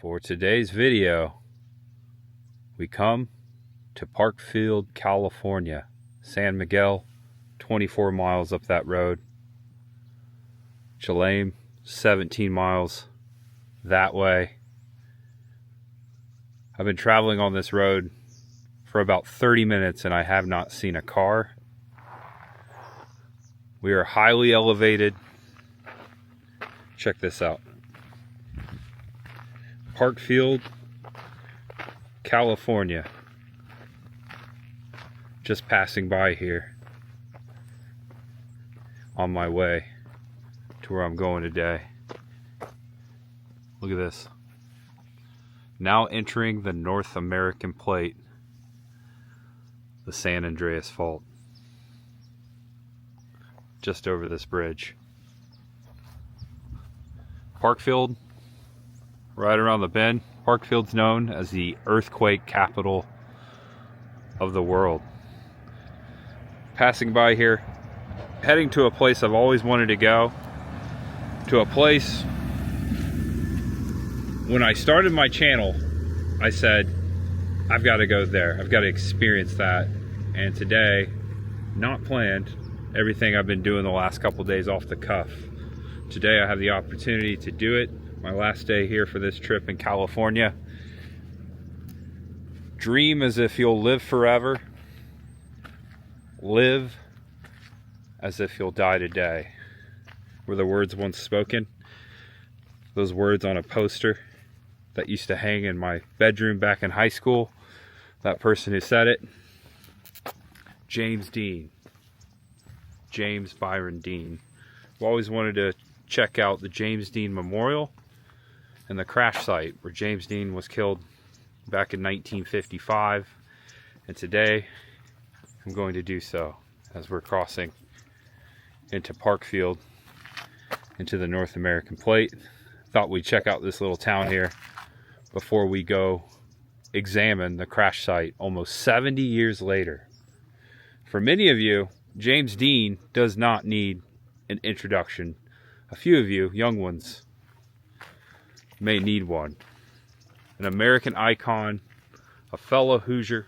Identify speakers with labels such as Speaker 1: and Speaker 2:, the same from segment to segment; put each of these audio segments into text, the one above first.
Speaker 1: For today's video, we come to Parksfield, California. San Miguel, 24 miles up that road. Chalame, 17 miles that way. I've been traveling on this road for about 30 minutes and I have not seen a car. We are highly elevated. Check this out. Parksfield, California. Just passing by here on my way to where I'm going today. Look at this. Now entering the North American Plate, the San Andreas Fault. Just over this bridge. Parksfield, right around the bend. Parksfield's known as the earthquake capital of the world. Passing by here, heading to a place I've always wanted to go. To a place, when I started my channel, I said, I've got to go there. I've got to experience that. And today, not planned, everything I've been doing the last couple days off the cuff. Today I have the opportunity to do it. My last day here for this trip in California. Dream as if you'll live forever. Live as if you'll die today. Were the words once spoken. Those words on a poster that used to hang in my bedroom back in high school. That person who said it, James Dean. James Byron Dean. I've always wanted to check out the James Dean Memorial and the crash site where James Dean was killed back in 1955. And today I'm going to do so as we're crossing into Parksfield, into the North American Plate. Thought we'd check out this little town here before we go examine the crash site almost 70 years later. For many of you, James Dean does not need an introduction. A few of you, young ones, may need one. An American icon, a fellow Hoosier,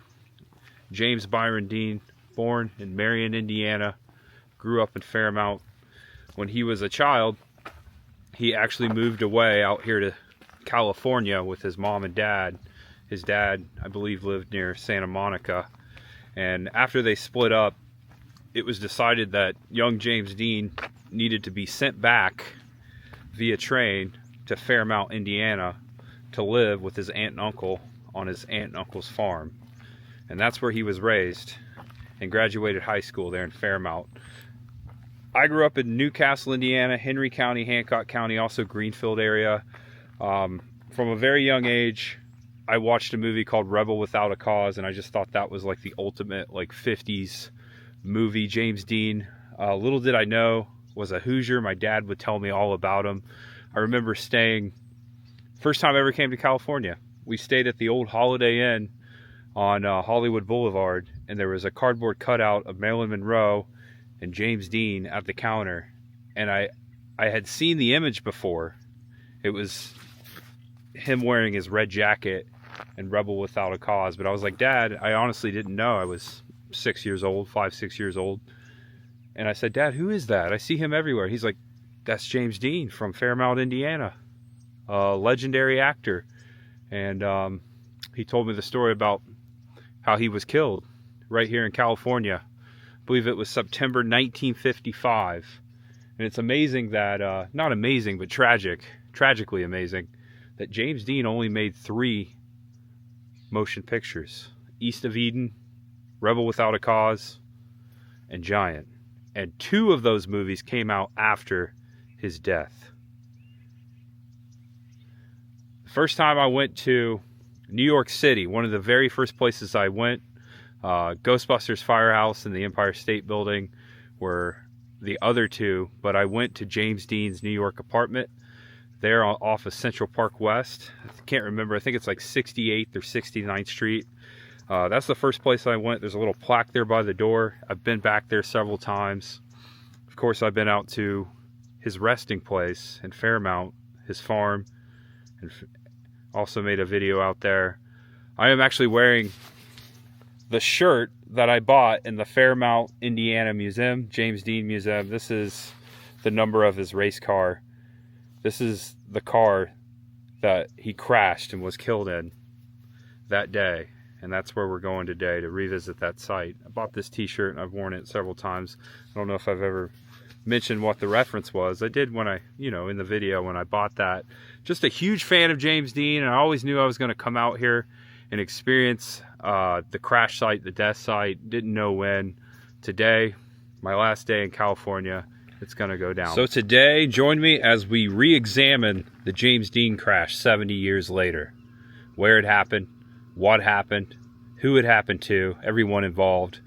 Speaker 1: James Byron Dean, born in Marion, Indiana, grew up in Fairmount. When he was a child, he actually moved away out here to California with his mom and dad. His dad, I believe, lived near Santa Monica. And after they split up, it was decided that young James Dean needed to be sent back via train to Fairmount, Indiana, to live with his aunt and uncle on his aunt and uncle's farm. And that's where he was raised and graduated high school there in Fairmount. I grew up in Newcastle, Indiana, Henry County, Hancock County, also Greenfield area. From a very young age, I watched a movie called Rebel Without a Cause, and I just thought that was like the ultimate 50s movie. James Dean, little did I know, was a Hoosier. My dad would tell me all about him. I remember staying, first time I ever came to California, we stayed at the old Holiday Inn on Hollywood Boulevard, and there was a cardboard cutout of Marilyn Monroe and James Dean at the counter. And I had seen the image before. It was him wearing his red jacket and Rebel Without a Cause. But I was like, Dad, I honestly didn't know. I was 6 years old, 5, 6 years old. And I said, Dad, who is that? I see him everywhere. He's like, that's James Dean from Fairmount, Indiana, a legendary actor. And he told me the story about how he was killed right here in California. I believe it was September 1955. And it's amazing that, not amazing, but tragically amazing, that James Dean only made 3 motion pictures. East of Eden, Rebel Without a Cause, and Giant. And 2 of those movies came out after his death. The first time I went to New York City, one of the very first places I went, Ghostbusters Firehouse and the Empire State Building were the other 2, but I went to James Dean's New York apartment there off of Central Park West. I can't remember, I think it's like 68th or 69th Street. That's the first place I went. There's a little plaque there by the door. I've been back there several times. Of course, I've been out to his resting place in Fairmount, his farm, and Also made a video out there. I am actually wearing the shirt that I bought in the Fairmount, Indiana Museum, James Dean Museum. This is the number of his race car. This is the car that he crashed and was killed in that day. And that's where we're going today, to revisit that site. I bought this t-shirt and I've worn it several times. I don't know if I've ever mentioned what the reference was. I did when I, in the video when I bought that. Just a huge fan of James Dean, and I always knew I was going to come out here and experience the crash site, the death site. Didn't know when. Today, my last day in California, it's going to go down. So today, join me as we re-examine the James Dean crash 70 years later. Where it happened, what happened, who it happened to, everyone involved,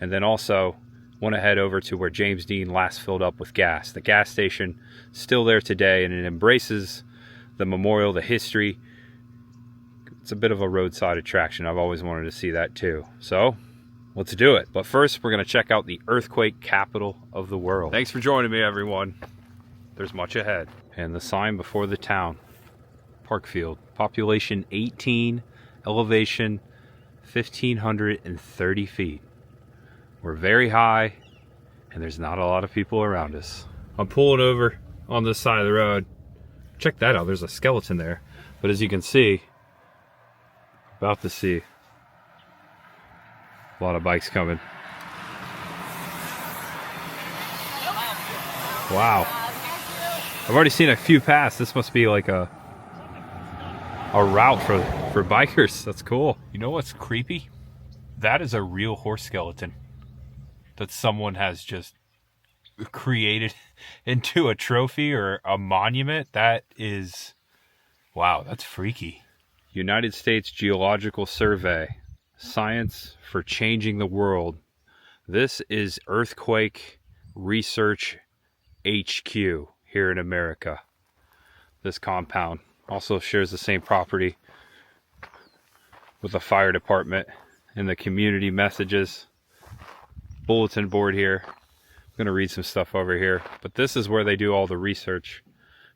Speaker 1: and then also want to head over to where James Dean last filled up with gas. The gas station still there today, and it embraces the memorial, the history. It's a bit of a roadside attraction. I've always wanted to see that too. So let's do it. But first, we're going to check out the earthquake capital of the world. Thanks for joining me, everyone. There's much ahead. And the sign before the town, Parkfield. Population 18, elevation 1,530 feet. We're very high, and there's not a lot of people around us. I'm pulling over on this side of the road. Check that out, there's a skeleton there. But as you can see, about to see a lot of bikes coming. Wow. I've already seen a few pass. This must be like a route for bikers. That's cool. You know what's creepy? That is a real horse skeleton that someone has just created into a trophy or a monument. That is, wow, that's freaky. United States Geological Survey, science for changing the world. This is Earthquake Research HQ here in America. This compound also shares the same property with the fire department and the community messages. Bulletin board here. I'm going to read some stuff over here, but this is where they do all the research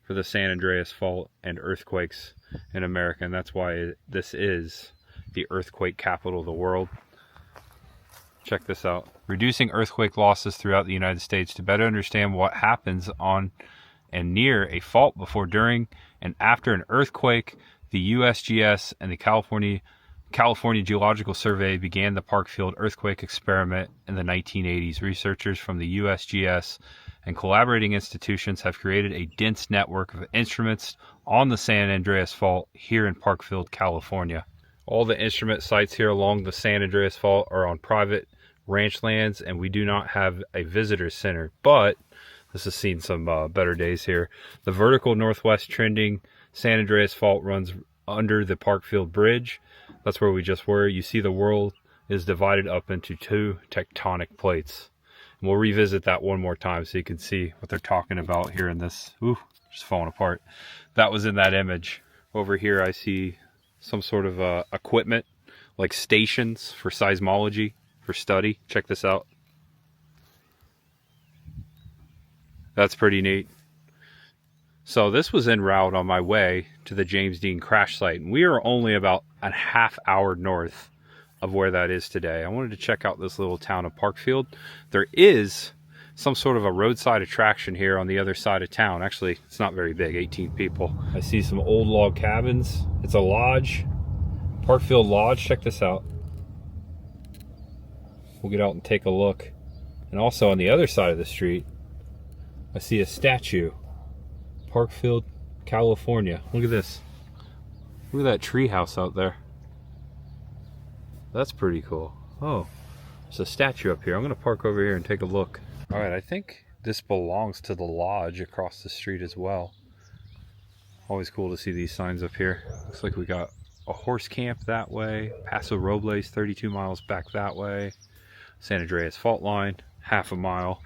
Speaker 1: for the San Andreas Fault and earthquakes in America, and that's why this is the earthquake capital of the world. Check this out. Reducing earthquake losses throughout the United States. To better understand what happens on and near a fault before, during, and after an earthquake, the USGS and the California Geological Survey began the Parkfield earthquake experiment in the 1980s. Researchers from the USGS and collaborating institutions have created a dense network of instruments on the San Andreas Fault here in Parkfield, California. All the instrument sites here along the San Andreas Fault are on private ranch lands, and we do not have a visitor center, but this has seen some better days here. The vertical northwest trending San Andreas Fault runs under the Parkfield Bridge. That's where we just were. You see the world is divided up into two tectonic plates. And we'll revisit that one more time so you can see what they're talking about here in this. Ooh, just falling apart. That was in that image. Over here I see some sort of equipment, like stations for seismology, for study. Check this out. That's pretty neat. So this was en route on my way to the James Dean crash site, and we are only about a half hour north of where that is today. I wanted to check out this little town of Parkfield. There is some sort of a roadside attraction here on the other side of town. Actually, it's not very big, 18 people. I see some old log cabins. It's a lodge, Parkfield Lodge. Check this out. We'll get out and take a look. And also on the other side of the street, I see a statue. Parkfield, California. Look at this. Look at that tree house out there. That's pretty cool. Oh, there's a statue up here. I'm going to park over here and take a look. All right, I think this belongs to the lodge across the street as well. Always cool to see these signs up here. Looks like we got a horse camp that way. Paso Robles, 32 miles back that way. San Andreas Fault line, half a mile.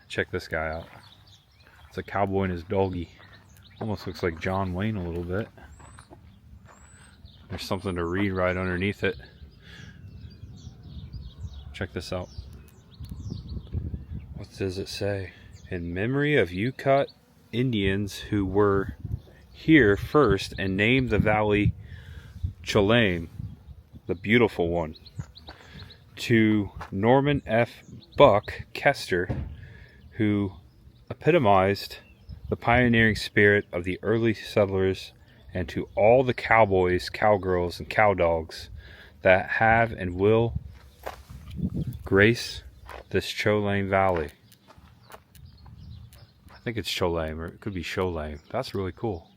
Speaker 1: Check this guy out. It's a cowboy and his doggy. Almost looks like John Wayne a little bit. There's something to read right underneath it. Check this out. What does it say? In memory of Yukon Indians who were here first and named the valley Cholame, the beautiful one, to Norman F. Buck Kester, who epitomized the pioneering spirit of the early settlers, and to all the cowboys, cowgirls, and cowdogs that have and will grace this Cholame Valley. I think it's Cholame, or it could be Cholame. That's really cool.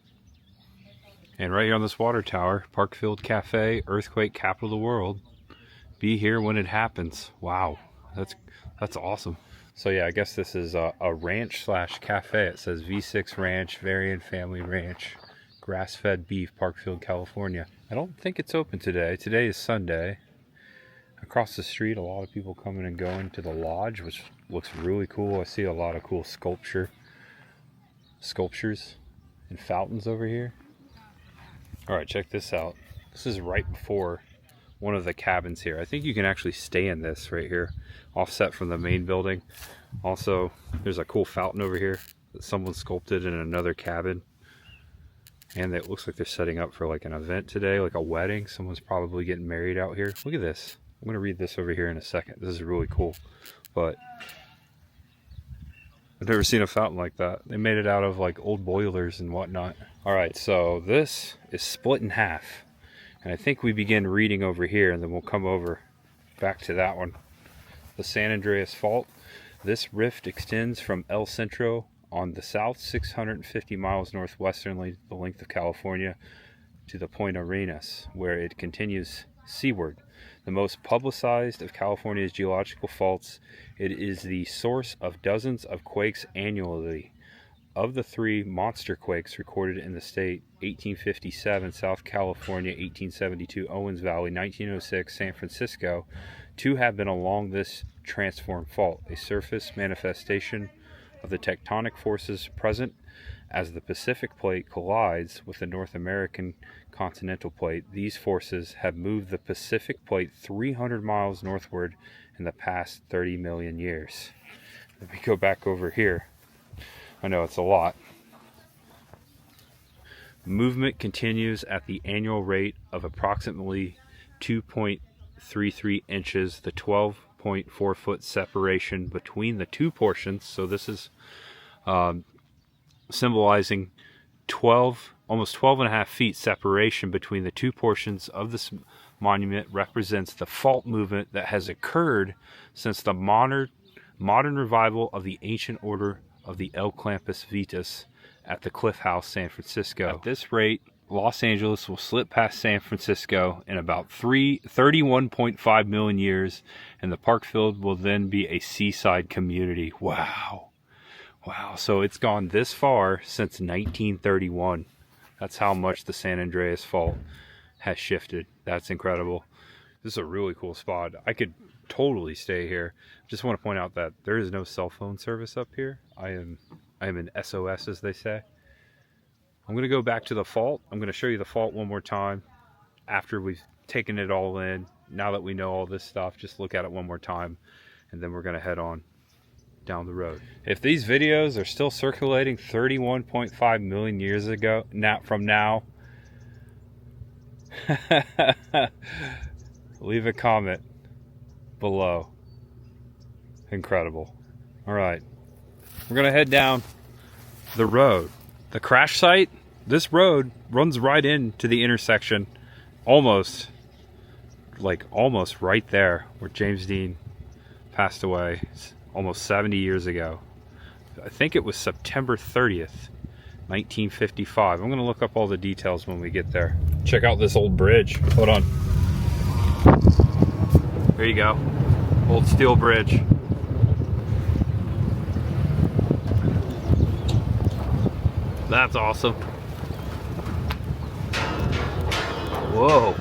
Speaker 1: And right here on this water tower, Parksfield Cafe, earthquake capital of the world. Be here when it happens. Wow, that's awesome. So yeah, I guess this is a ranch slash cafe. It says V6 Ranch, Varian Family Ranch, grass-fed beef, Parksfield, California. I don't think it's open today. Today is Sunday. Across the street, a lot of people coming and going to the lodge, which looks really cool. I see a lot of cool sculptures and fountains over here. All right, check this out. This is right before one of the cabins here. I think you can actually stay in this right here, offset from the main building. Also, there's a cool fountain over here that someone sculpted in another cabin. And it looks like they're setting up for like an event today, like a wedding. Someone's probably getting married out here. Look at this. I'm going to read this over here in a second. This is really cool. But I've never seen a fountain like that. They made it out of like old boilers and whatnot. All right, so this is split in half. And I think we begin reading over here, and then we'll come over back to that one. The San Andreas Fault. This rift extends from El Centro on the south 650 miles northwesternly the length of California to the Point Arenas, where it continues seaward. The most publicized of California's geological faults, it is the source of dozens of quakes annually. Of the three monster quakes recorded in the state, 1857 South California, 1872 Owens Valley, 1906 San Francisco, two have been along this transformed fault, a surface manifestation of the tectonic forces present as the Pacific Plate collides with the North American continental plate. These forces have moved the Pacific Plate 300 miles northward in the past 30 million years. Let me go back over here. I know it's a lot. Movement continues at the annual rate of approximately 2.33 inches. The 12.4 foot separation between the two portions, so this is symbolizing almost 12 and a half feet separation between the two portions of this monument, represents the fault movement that has occurred since the modern revival of the ancient order of the El Clampus Vitas at the Cliff House, San Francisco. At this rate, Los Angeles will slip past San Francisco in about 31.5 million years, and the Parkfield will then be a seaside community. Wow. Wow, so it's gone this far since 1931. That's how much the San Andreas Fault has shifted. That's incredible. This is a really cool spot. I could totally stay here. Just want to point out that there is no cell phone service up here. I am an SOS, as they say. I'm going to go back to the fault. I'm going to show you the fault one more time after we've taken it all in. Now that we know all this stuff, just look at it one more time, and then we're going to head on down the road. If these videos are still circulating 31.5 million years ago, from now, leave a comment below. Incredible. All right, we're gonna head down the road. The crash site, this road runs right into the intersection, almost right there where James Dean passed away almost 70 years ago. I think it was September 30th, 1955. I'm gonna look up all the details when we get there. Check out this old bridge. Hold on. There you go. Old steel bridge. That's awesome. Whoa.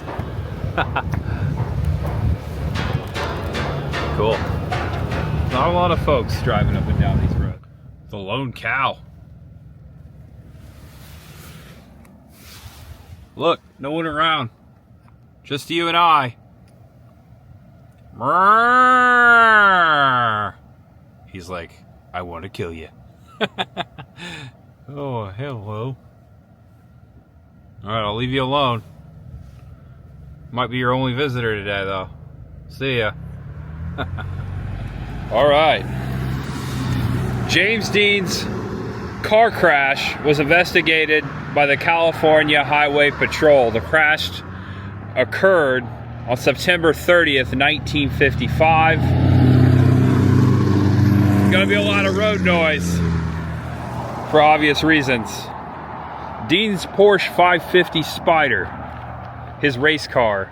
Speaker 1: Cool. Not a lot of folks driving up and down these roads. The lone cow. Look, no one around. Just you and I. He's like, I want to kill you. Oh, hello. Alright, I'll leave you alone. Might be your only visitor today, though. See ya. Alright. James Dean's car crash was investigated by the California Highway Patrol. The crash occurred on September 30th, 1955. Gonna be a lot of road noise for obvious reasons. Dean's Porsche 550 Spider, his race car,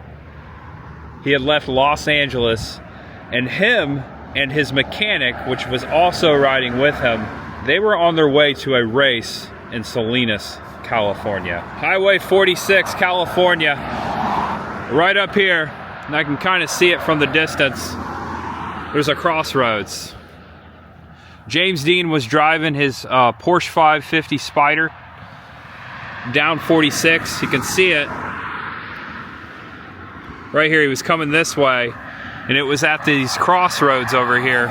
Speaker 1: he had left Los Angeles, and him and his mechanic, which was also riding with him, they were on their way to a race in Salinas, California. Highway 46, California, right up here, and I can kind of see it from the distance. There's a crossroads. James Dean was driving his Porsche 550 Spider down 46. You can see it right here. He was coming this way, and it was at these crossroads over here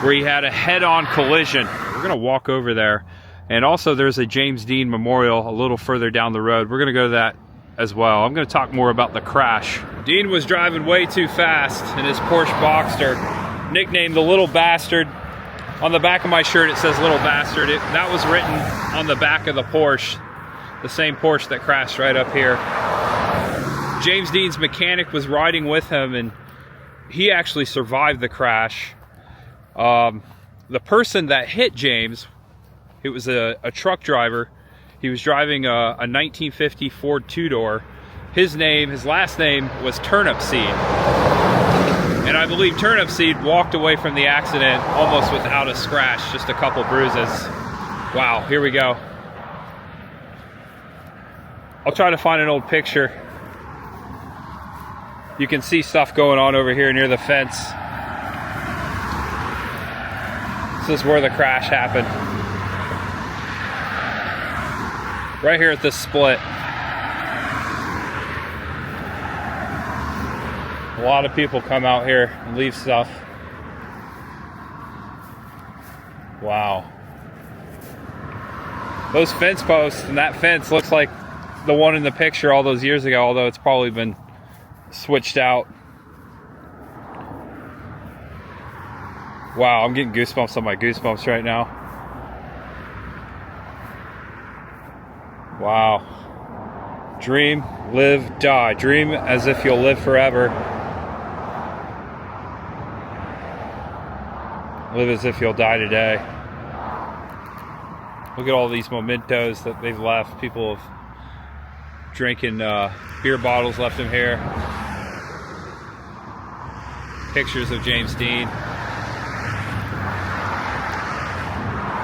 Speaker 1: where he had a head-on collision. We're gonna walk over there, and also there's a James Dean memorial a little further down the road. We're gonna go to that as well. I'm gonna talk more about the crash. Dean was driving way too fast in his Porsche Boxster, nicknamed the Little Bastard. On the back of my shirt it says Little Bastard. That was written on the back of the Porsche, the same Porsche that crashed right up here. James Dean's mechanic was riding with him, and he actually survived the crash. The person that hit James, it was a truck driver. He was driving a 1950 Ford two-door. His last name was Turnip Seed. And I believe Turnip Seed walked away from the accident almost without a scratch, just a couple bruises. Wow, here we go. I'll try to find an old picture. You can see stuff going on over here near the fence. This is where the crash happened. Right here at this split. A lot of people come out here and leave stuff. Wow. Those fence posts and that fence looks like the one in the picture all those years ago, although it's probably been switched out. Wow, I'm getting goosebumps on my goosebumps right now. Wow. Dream, live, die. Dream as if you'll live forever. Live as if you'll die today. Look at all these mementos that they've left. People have drinking beer bottles left in here. Pictures of James Dean.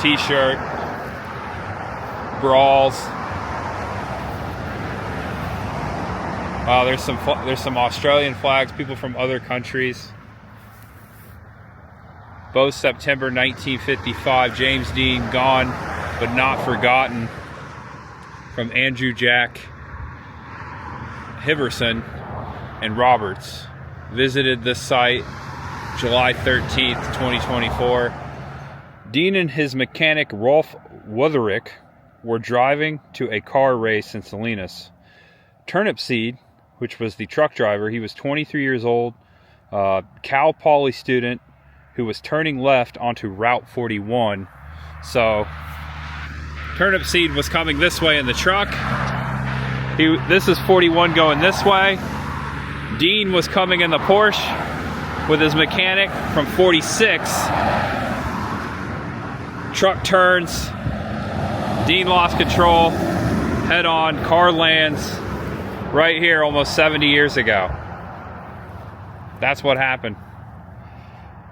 Speaker 1: T-shirt. Brawls. Wow, there's some Australian flags, people from other countries. Both September 1955, James Dean gone but not forgotten, from Andrew Jack Hiverson and Roberts. Visited this site July 13th, 2024. Dean and his mechanic Rolf Wutherick were driving to a car race in Salinas. Turnip Seed, which was the truck driver, he was 23 years old, Cal Poly student who was turning left onto Route 41. So Turnip Seed was coming this way in the truck. This is 41 going this way. Dean was coming in the Porsche with his mechanic from 46. Truck turns. Dean lost control. Head on. Car lands right here almost 70 years ago. That's what happened.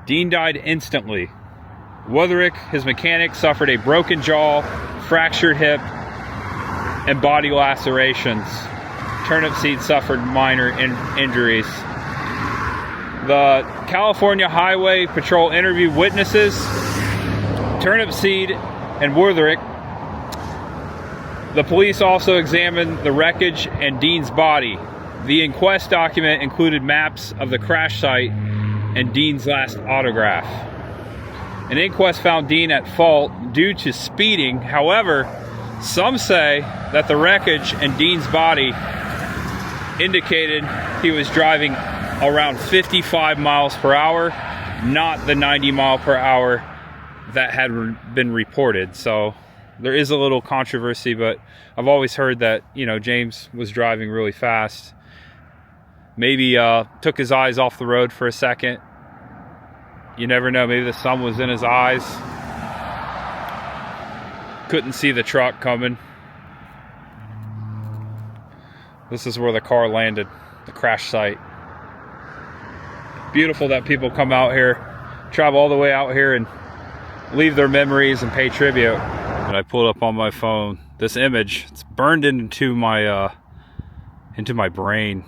Speaker 1: Dean died instantly. Wutherick, his mechanic, suffered a broken jaw, fractured hip, and body lacerations. Turnip Seed suffered minor injuries. The California Highway Patrol interviewed witnesses, Turnip Seed and Wutherick. The police also examined the wreckage and Dean's body. The inquest document included maps of the crash site and Dean's last autograph. An inquest found Dean at fault due to speeding. However, Some say that the wreckage and Dean's body indicated he was driving around 55 miles per hour, not the 90 mile per hour that had been reported. So there is a little controversy, but I've always heard that, you know, James was driving really fast. Maybe took his eyes off the road for a second. You never know, maybe the sun was in his eyes. Couldn't see the truck coming. This is where the car landed, the crash site. Beautiful that people come out here, travel all the way out here and leave their memories and pay tribute. And I pulled up on my phone this image. It's burned into my brain.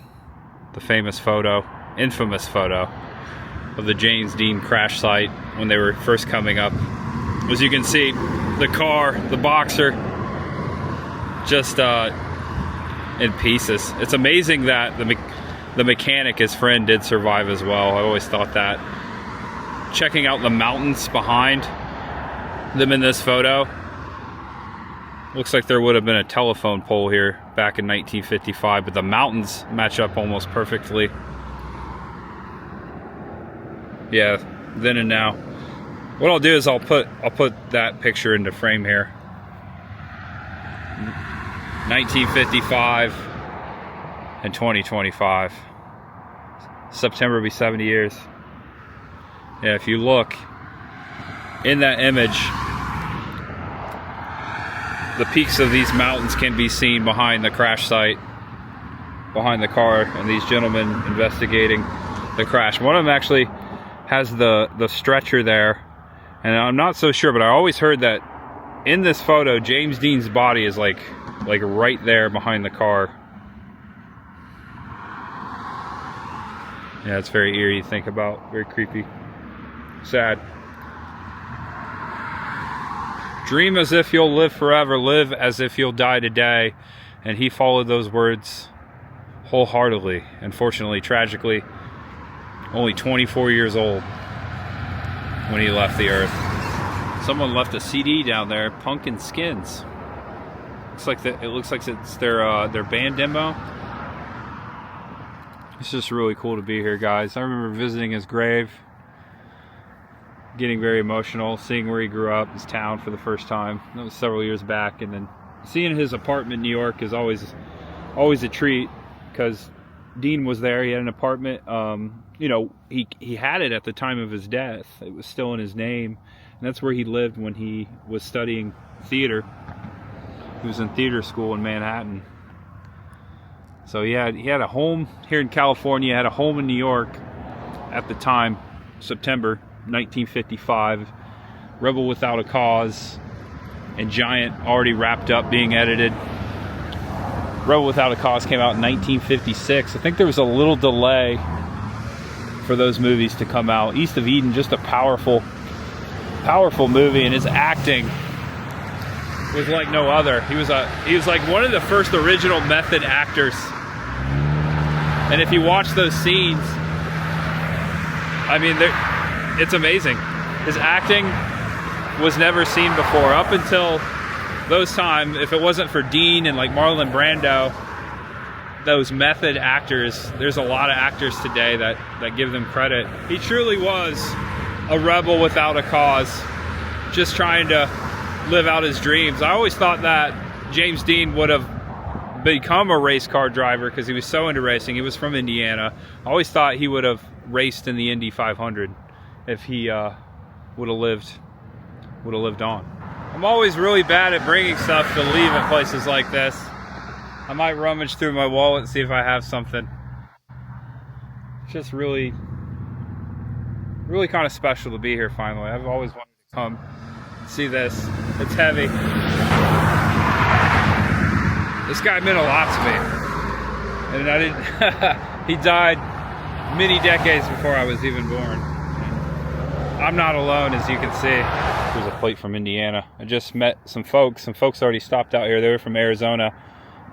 Speaker 1: The famous photo, infamous photo of the James Dean crash site when they were first coming up. As you can see, the car, the Boxer, just in pieces. It's amazing that the mechanic, his friend, did survive as well. I always thought that. Checking out the mountains behind them in this photo, looks like there would have been a telephone pole here back in 1955, but the mountains match up almost perfectly. Yeah, then and now. What I'll do is I'll put that picture into frame here. 1955 and 2025. September will be 70 years. Yeah, if you look in that image, the peaks of these mountains can be seen behind the crash site, behind the car, and these gentlemen investigating the crash. One of them actually has the stretcher there, and I'm not so sure, but I always heard that in this photo, James Dean's body is like right there behind the car. Yeah, it's very eerie to think about, very creepy, sad. Dream as if you'll live forever, live as if you'll die today. And he followed those words wholeheartedly. Unfortunately, tragically, only 24 years old when he left the earth. Someone left a CD down there, Pumpkin Skins. It looks like it's their band demo. It's just really cool to be here, guys. I remember visiting his grave, getting very emotional, seeing where he grew up, his town, for the first time. That was several years back, and then seeing his apartment in New York is always a treat, because Dean was there. He had an apartment. You know, he had it at the time of his death. It was still in his name, and that's where he lived when he was studying theater. He was in theater school in Manhattan. So he had a home here in California, had a home in New York at the time, September 1955. Rebel Without a Cause and Giant already wrapped up being edited. Rebel Without a Cause came out in 1956. I think there was a little delay for those movies to come out. East of Eden, just a powerful movie, and his acting was like no other. He was like one of the first original method actors. And if you watch those scenes, I mean, it's amazing. His acting was never seen before. Up until those times, if it wasn't for Dean and like Marlon Brando, those method actors, there's a lot of actors today that give them credit. He truly was a rebel without a cause, just trying to live out his dreams. I always thought that James Dean would have become a race car driver because he was so into racing. He was from Indiana. I always thought he would have raced in the Indy 500 if he would have lived on. I'm always really bad at bringing stuff to leave at places like this. I might rummage through my wallet and see if I have something. It's just really kind of special to be here finally. I've always wanted to come and see this. It's heavy. This guy meant a lot to me. And I didn't he died many decades before I was even born. I'm not alone, as you can see. Here's a plate from Indiana. I just met some folks. Some folks already stopped out here. They were from Arizona.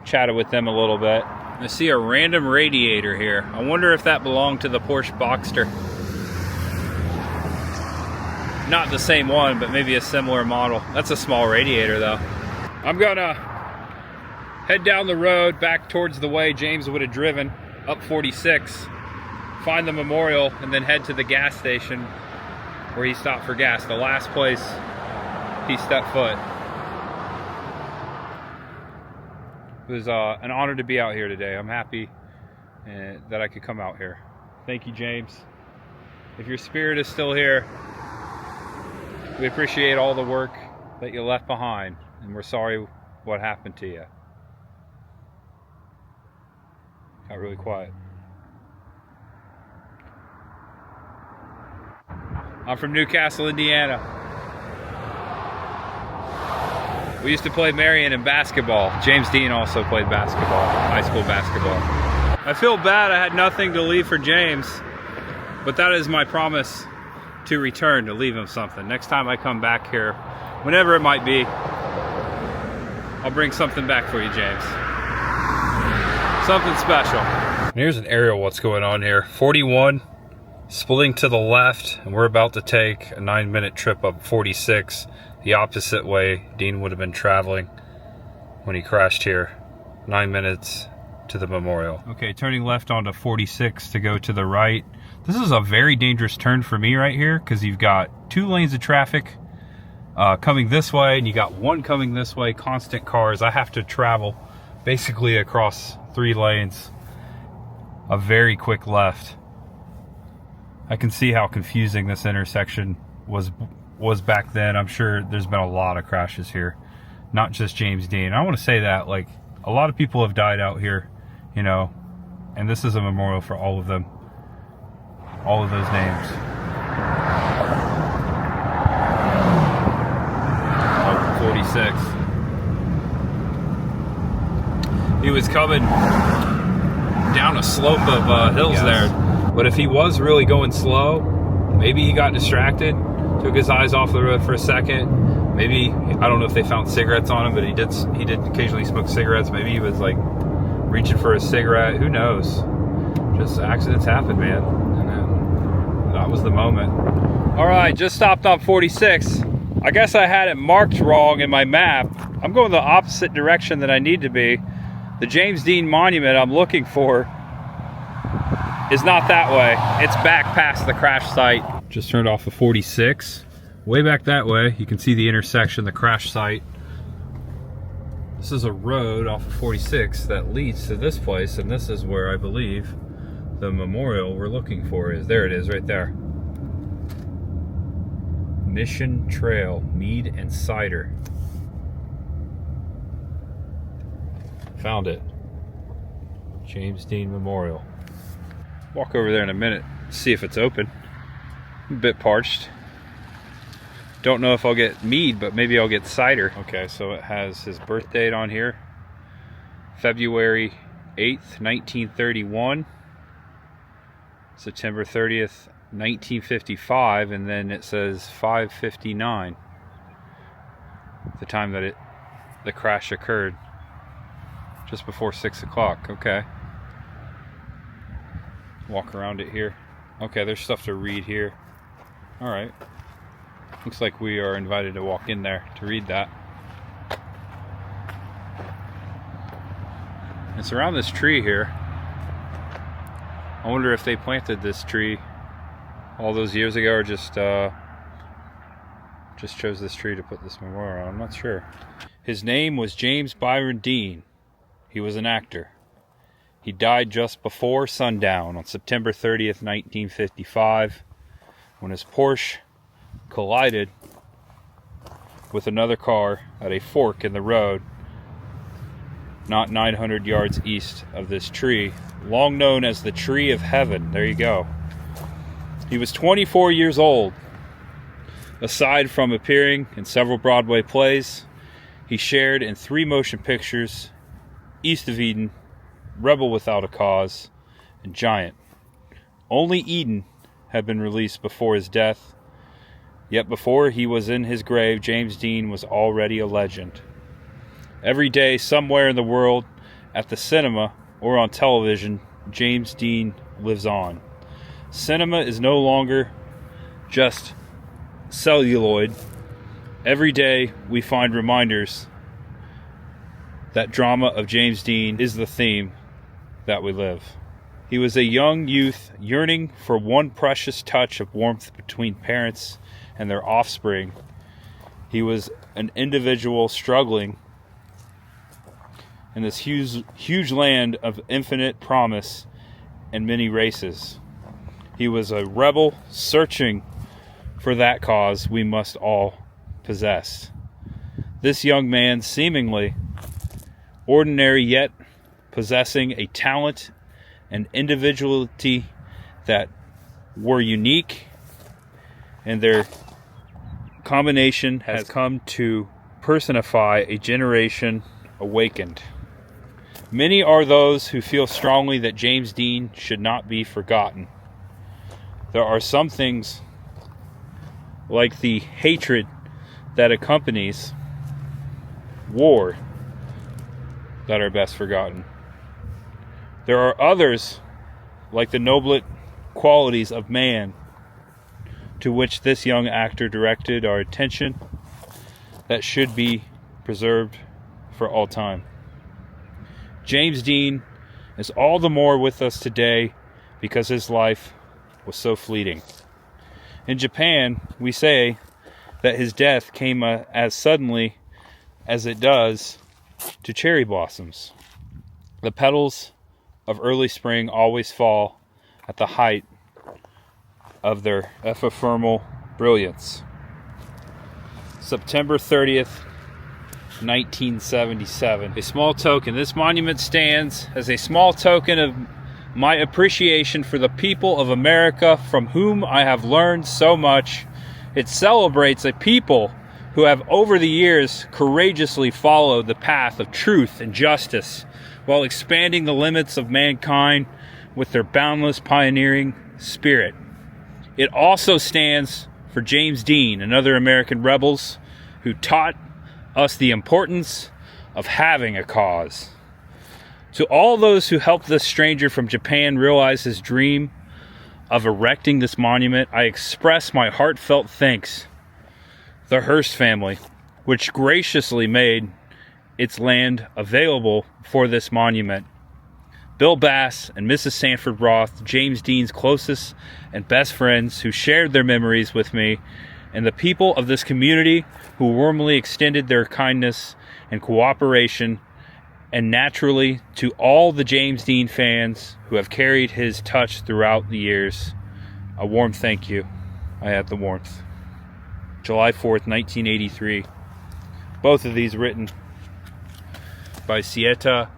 Speaker 1: Chatted with them a little bit. I see a random radiator here. I wonder if that belonged to the Porsche Boxster. Not the same one, but maybe a similar model. That's a small radiator though. I'm gonna head down the road back towards the way James would have driven, up 46, find the memorial, and then head to the gas station where he stopped for gas, the last place he stepped foot. It was an honor to be out here today. I'm happy that I could come out here. Thank you, James. If your spirit is still here, we appreciate all the work that you left behind, and we're sorry what happened to you. Got really quiet. I'm from Newcastle, Indiana. We used to play Marion in basketball. James Dean also played basketball, high school basketball. I feel bad I had nothing to leave for James, but that is my promise to return, to leave him something. Next time I come back here, whenever it might be, I'll bring something back for you, James. Something special. Here's an aerial what's going on here. 41, splitting to the left, and we're about to take a 9-minute trip up 46, the opposite way Dean would have been traveling when he crashed here. 9 minutes to the memorial. Okay, turning left onto 46 to go to the right. This is a very dangerous turn for me right here because you've got 2 lanes of traffic coming this way, and you got 1 coming this way, constant cars. I have to travel basically across 3 lanes, a very quick left. I can see how confusing this intersection was back then. I'm sure there's been a lot of crashes here, not just James Dean. I want to say that, like, a lot of people have died out here, you know, and this is a memorial for all of them, all of those names. 46. He was coming down a slope of hills there, but if he was really going slow, maybe he got distracted, took his eyes off the road for a second. Maybe, I don't know if they found cigarettes on him, but he did occasionally smoke cigarettes. Maybe he was like reaching for a cigarette. Who knows? Just accidents happen, man. And then that was the moment. All right, just stopped on 46. I guess I had it marked wrong in my map. I'm going the opposite direction that I need to be. The James Dean Monument I'm looking for is not that way. It's back past the crash site. Just turned off of 46. Way back that way, you can see the intersection, the crash site. This is a road off of 46 that leads to this place, and this is where I believe the memorial we're looking for is. There it is, right there. Mission Trail, Mead and Cider. Found it. James Dean Memorial. Walk over there in a minute, see if it's open. I'm a bit parched. Don't know if I'll get mead, but maybe I'll get cider. Okay, so it has his birth date on here. February 8th, 1931. September 30th, 1955, and then it says 5:59. The time that the crash occurred. Just before 6 o'clock, okay. Walk around it here. Okay, there's stuff to read here. All right. Looks like we are invited to walk in there to read that. It's around this tree here. I wonder if they planted this tree all those years ago or just chose this tree to put this memorial on. I'm not sure. His name was James Byron Dean. He was an actor. He died just before sundown on September 30th, 1955, when his Porsche collided with another car at a fork in the road not 900 yards east of this tree, long known as the Tree of Heaven. There you go. He was 24 years old. Aside from appearing in several Broadway plays, he shared in 3 motion pictures: East of Eden, Rebel Without a Cause, and Giant. Only Eden had been released before his death, yet before he was in his grave, James Dean was already a legend. Every day, somewhere in the world, at the cinema or on television, James Dean lives on. Cinema is no longer just celluloid. Every day we find reminders that drama of James Dean is the theme that we live. He was a young youth yearning for one precious touch of warmth between parents and their offspring. He was an individual struggling in this huge land of infinite promise and many races. He was a rebel searching for that cause we must all possess. This young man, seemingly ordinary yet possessing a talent and individuality that were unique, and their combination has come to personify a generation awakened. Many are those who feel strongly that James Dean should not be forgotten. There are some things, like the hatred that accompanies war, that are best forgotten. There are others, like the nobler qualities of man, to which this young actor directed our attention, that should be preserved for all time. James Dean is all the more with us today because his life was so fleeting. In Japan, we say that his death came as suddenly as it does to cherry blossoms. The petals of early spring always fall at the height of their ephemeral brilliance. September 30th, 1977. A small token. This monument stands as a small token of my appreciation for the people of America, from whom I have learned so much. It celebrates a people who have over the years courageously followed the path of truth and justice while expanding the limits of mankind with their boundless pioneering spirit. It also stands for James Dean and other American rebels who taught us the importance of having a cause. To all those who helped this stranger from Japan realize his dream of erecting this monument, I express my heartfelt thanks. The Hearst family, which graciously made its land available for this monument. Bill Bass and Mrs. Sanford Roth, James Dean's closest and best friends who shared their memories with me, and the people of this community who warmly extended their kindness and cooperation, and naturally to all the James Dean fans who have carried his touch throughout the years, a warm thank you. I had the warmth. July 4th, 1983. Both of these written by Sieta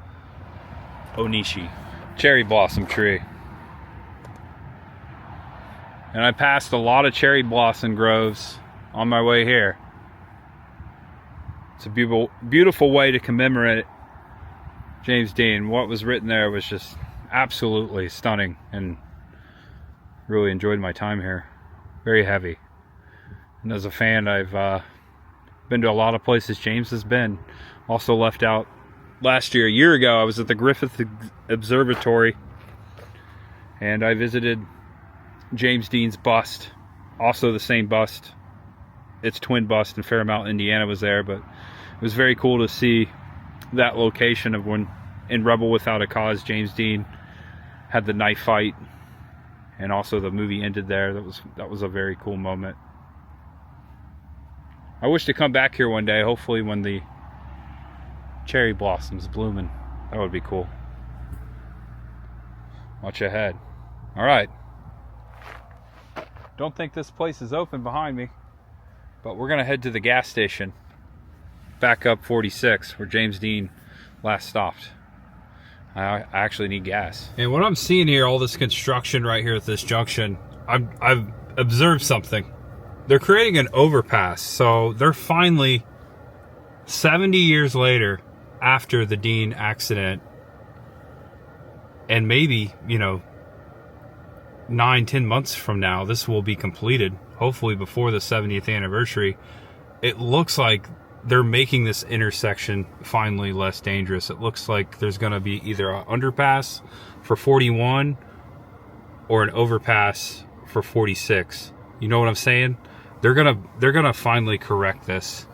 Speaker 1: Onishi. Cherry blossom tree. And I passed a lot of cherry blossom groves on my way here. It's a beautiful way to commemorate James Dean. What was written there was just absolutely stunning, and really enjoyed my time here. Very heavy. And as a fan, I've been to a lot of places James has been. Also left out last year, a year ago, I was at the Griffith Observatory, and I visited James Dean's bust. Also the same bust. Its twin bust in Fairmount, Indiana was there, but it was very cool to see that location of when in Rebel Without a Cause, James Dean had the knife fight, and also the movie ended there. That was a very cool moment. I wish to come back here one day, hopefully when the cherry blossoms blooming. That would be cool. Watch ahead. Alright. Don't think this place is open behind me, but we're gonna head to the gas station, back up 46, where James Dean last stopped. I actually need gas. And what I'm seeing here, all this construction right here at this junction, I've observed something. They're creating an overpass, so they're finally 70 years later, after the Dean accident, and maybe, 9-10 months from now, this will be completed, hopefully before the 70th anniversary. It looks like they're making this intersection finally less dangerous. It looks like there's going to be either an underpass for 41 or an overpass for 46. You know what I'm saying? They're gonna finally correct this.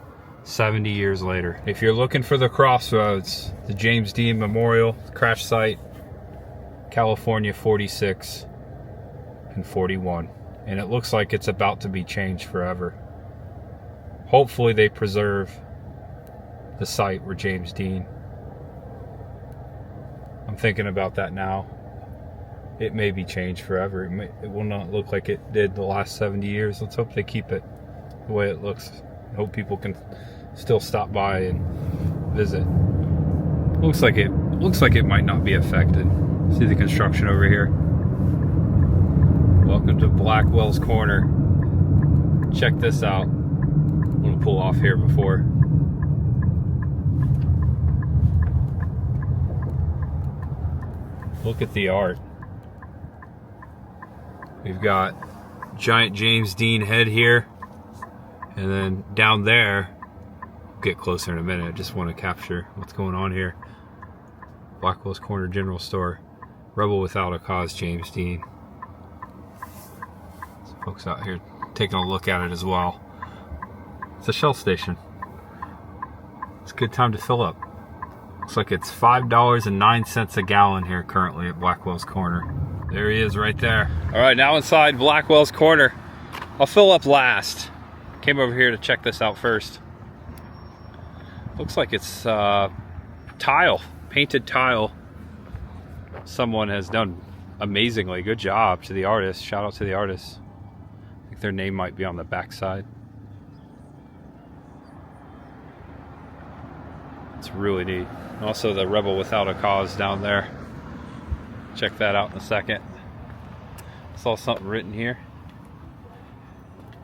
Speaker 1: 70 years later. If you're looking for the crossroads, the James Dean Memorial crash site, California 46 and 41. And it looks like it's about to be changed forever. Hopefully they preserve the site where James Dean. I'm thinking about that now. It may be changed forever. It will not look like it did the last 70 years. Let's hope they keep it the way it looks. I hope people can still stop by and visit. Looks like it might not be affected. See the construction over here. Welcome to Blackwell's Corner. Check this out. I'm gonna pull off here before. Look at the art. We've got giant James Dean head here, and then down there, we'll get closer in a minute. I just want to capture what's going on here. Blackwell's Corner General Store. Rebel without a cause, James Dean. Some folks out here taking a look at it as well. It's a Shell station. It's a good time to fill up. Looks like it's $5.09 a gallon here currently at Blackwell's Corner. There he is right there. All right, now inside Blackwell's Corner. I'll fill up last. Came over here to check this out first. Looks like it's tile, painted tile. Someone has done amazingly. Good job to the artist. Shout out to the artist. I think their name might be on the back side. It's really neat. Also the Rebel Without a Cause down there. Check that out in a second. Saw something written here.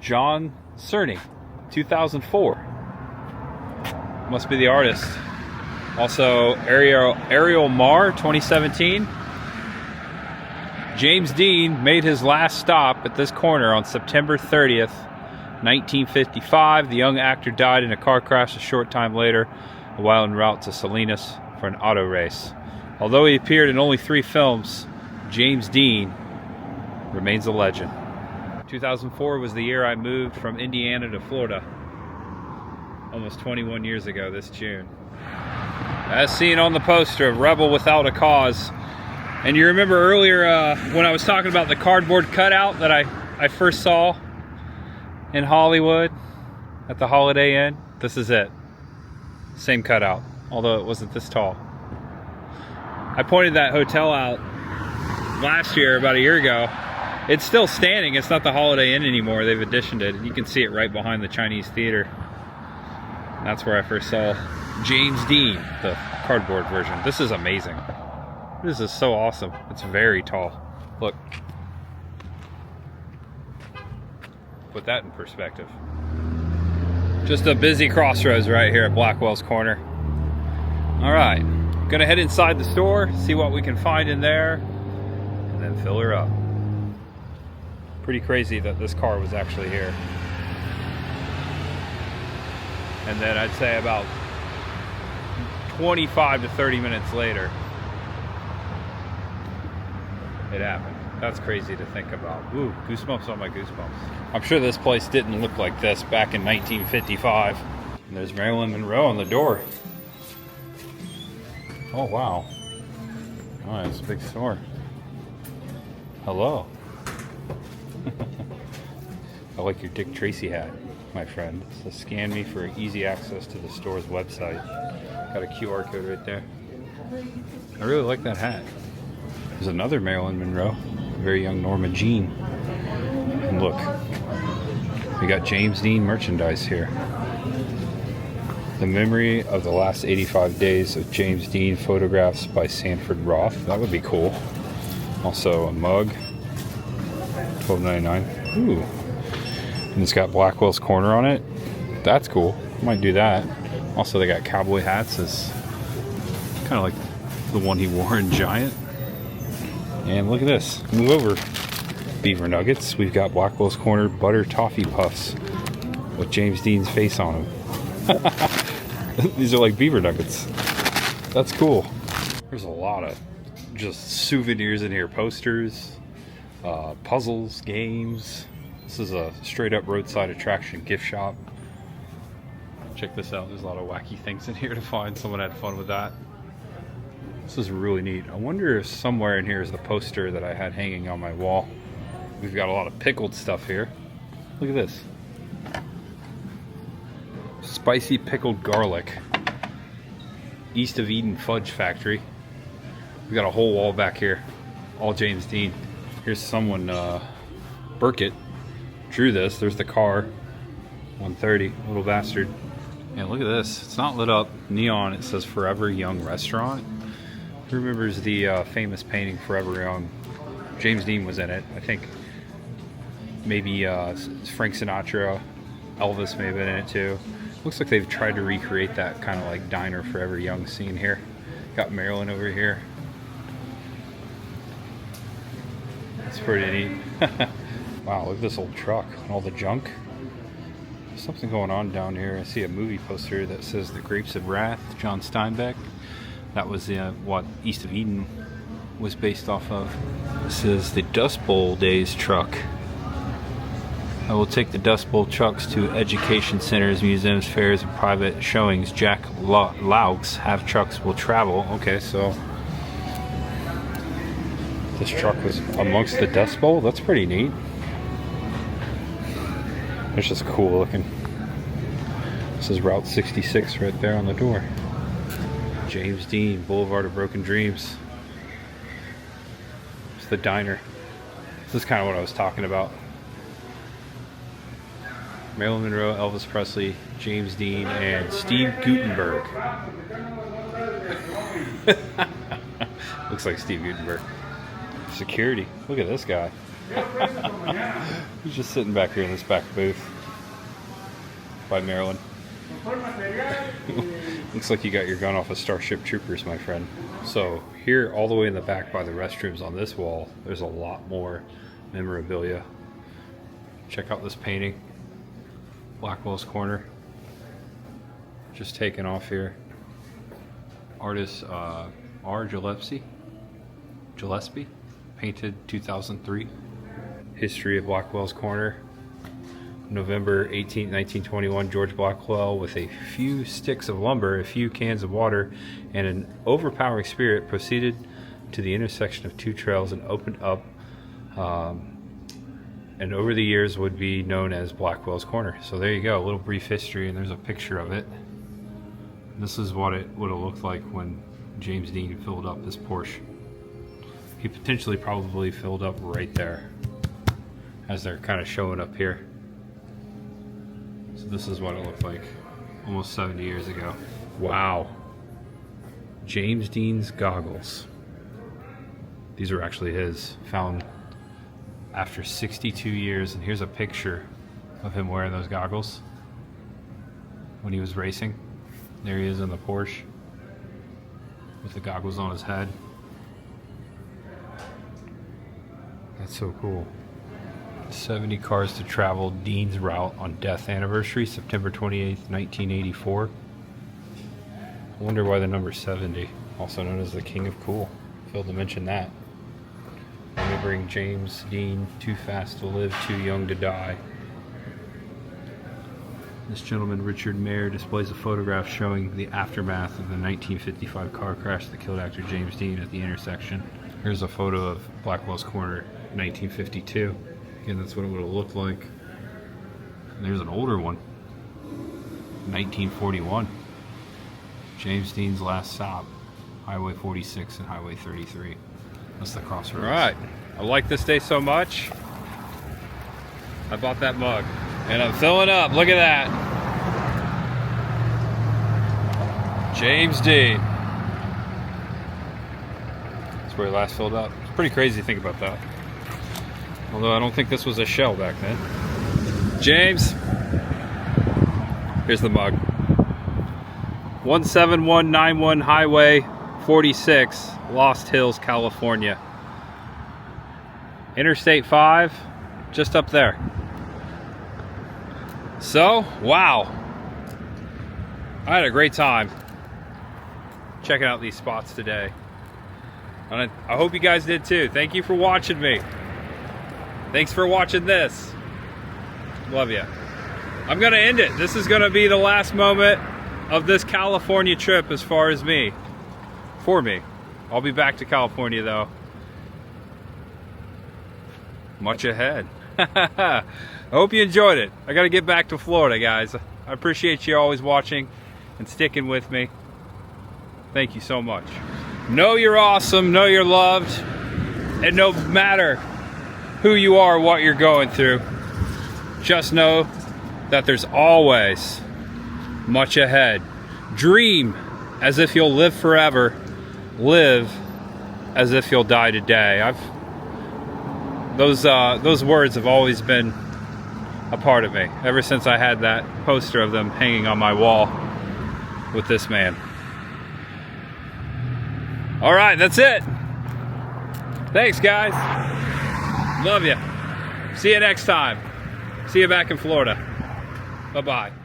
Speaker 1: John Cerny, 2004. Must be the artist. Also Ariel Marr, 2017. James Dean made his last stop at this corner on September 30th, 1955. The young actor died in a car crash a short time later, while en route to Salinas for an auto race. Although he appeared in only 3 films, James Dean remains a legend. 2004 was the year I moved from Indiana to Florida. Almost 21 years ago this June. As seen on the poster of Rebel Without a Cause. And you remember earlier when I was talking about the cardboard cutout that I first saw in Hollywood at the Holiday Inn? This is it. Same cutout, although it wasn't this tall. I pointed that hotel out last year, about a year ago. It's still standing. It's not the Holiday Inn anymore. They've additioned it. You can see it right behind the Chinese theater. That's where I first saw James Dean, the cardboard version. This is amazing. This is so awesome. It's very tall. Look. Put that in perspective. Just a busy crossroads right here at Blackwell's Corner. All right. Gonna head inside the store, see what we can find in there, and then fill her up. Pretty crazy that this car was actually here. And then I'd say about 25 to 30 minutes later, it happened. That's crazy to think about. Ooh, goosebumps on my goosebumps. I'm sure this place didn't look like this back in 1955. And there's Marilyn Monroe on the door. Oh, wow. Oh, it's a big store. Hello. I like your Dick Tracy hat, my friend. It says scan me for easy access to the store's website. Got a QR code right there. I really like that hat. There's another Marilyn Monroe. Very young Norma Jean. And look, we got James Dean merchandise here. The memory of the last 85 days of James Dean photographs by Sanford Roth. That would be cool. Also a mug, $12.99. Ooh. And it's got Blackwell's Corner on it. That's cool. Might do that. Also they got cowboy hats. It's kind of like the one he wore in Giant. And look at this. Move over. Beaver Nuggets. We've got Blackwell's Corner butter toffee puffs with James Dean's face on them. These are like beaver nuggets. That's cool. There's a lot of just souvenirs in here. Posters, puzzles, games. This is a straight up roadside attraction gift shop. Check this out. There's a lot of wacky things in here to find. Someone had fun with that. This is really neat. I wonder if somewhere in here is the poster that I had hanging on my wall. We've got a lot of pickled stuff here. Look at this. Spicy pickled garlic. East of Eden Fudge Factory. We got a whole wall back here. All James Dean. Here's someone, Burkett, drew this. There's the car. 130, little bastard. Yeah, look at this. It's not lit up. Neon, it says Forever Young Restaurant. Who remembers the famous painting Forever Young? James Dean was in it. I think maybe Frank Sinatra, Elvis may have been in it too. Looks like they've tried to recreate that kind of like diner Forever Young scene here. Got Maryland over here. It's pretty neat. Wow, look at this old truck and all the junk. There's something going on down here. I see a movie poster that says The Grapes of Wrath, John Steinbeck. That was what East of Eden was based off of. This is the Dust Bowl Days truck. I will take the Dust Bowl trucks to education centers, museums, fairs, and private showings. Jack Laux have trucks will travel. Okay, so this truck was amongst the Dust Bowl. That's pretty neat. It's just cool looking. This is Route 66 right there on the door. James Dean, Boulevard of Broken Dreams. It's the diner. This is kind of what I was talking about. Marilyn Monroe, Elvis Presley, James Dean, and Steve Guttenberg. Looks like Steve Guttenberg. Security. Look at this guy. He's just sitting back here in this back booth by Maryland. Looks like you got your gun off of Starship Troopers, my friend. So here, all the way in the back by the restrooms on this wall, there's a lot more memorabilia. Check out this painting. Blackwell's Corner. Just taking off here. Artist R. Gillespie. Painted 2003. History of Blackwell's Corner. November 18, 1921, George Blackwell, with a few sticks of lumber, a few cans of water, and an overpowering spirit, proceeded to the intersection of two trails and opened up, and over the years would be known as Blackwell's Corner. So there you go, a little brief history, and there's a picture of it. This is what it would have looked like when James Dean filled up his Porsche. He potentially probably filled up right there, as they're kind of showing up here. So this is what it looked like almost 70 years ago. Wow. James Dean's goggles. These are actually his, found after 62 years. And here's a picture of him wearing those goggles when he was racing. There he is in the Porsche with the goggles on his head. That's so cool. 70 cars to travel Dean's route on death anniversary, September 28th, 1984. I wonder why the number 70, also known as the King of Cool. Failed to mention that. Remembering James Dean, too fast to live, too young to die. This gentleman, Richard Mayer, displays a photograph showing the aftermath of the 1955 car crash that killed actor James Dean at the intersection. Here's a photo of Blackwell's Corner, 1952. Again, that's what it would have looked like. And there's an older one, 1941. James Dean's last stop, Highway 46 and Highway 33. That's the crossroads. All right, I like this day so much. I bought that mug, and I'm filling up. Look at that, James Dean. That's where he last filled up. It's pretty crazy to think about that. Although I don't think this was a shell back then. James, here's the mug. 17191 Highway 46, Lost Hills, California. Interstate 5, just up there. So, wow. I had a great time checking out these spots today. And I hope you guys did too. Thank you for watching me. Thanks for watching this. Love ya. I'm gonna end it. This is gonna be the last moment of this California trip as far as me. For me. I'll be back to California though. Much ahead. I hope you enjoyed it. I gotta get back to Florida, guys. I appreciate you always watching and sticking with me. Thank you so much. Know you're awesome, know you're loved, and no matter who you are, what you're going through, just know that there's always much ahead. Dream as if you'll live forever. Live as if you'll die today. Those words have always been a part of me ever since I had that poster of them hanging on my wall with this man. All right, that's it. Thanks, guys. Love you. See you next time. See you back in Florida. Bye-bye.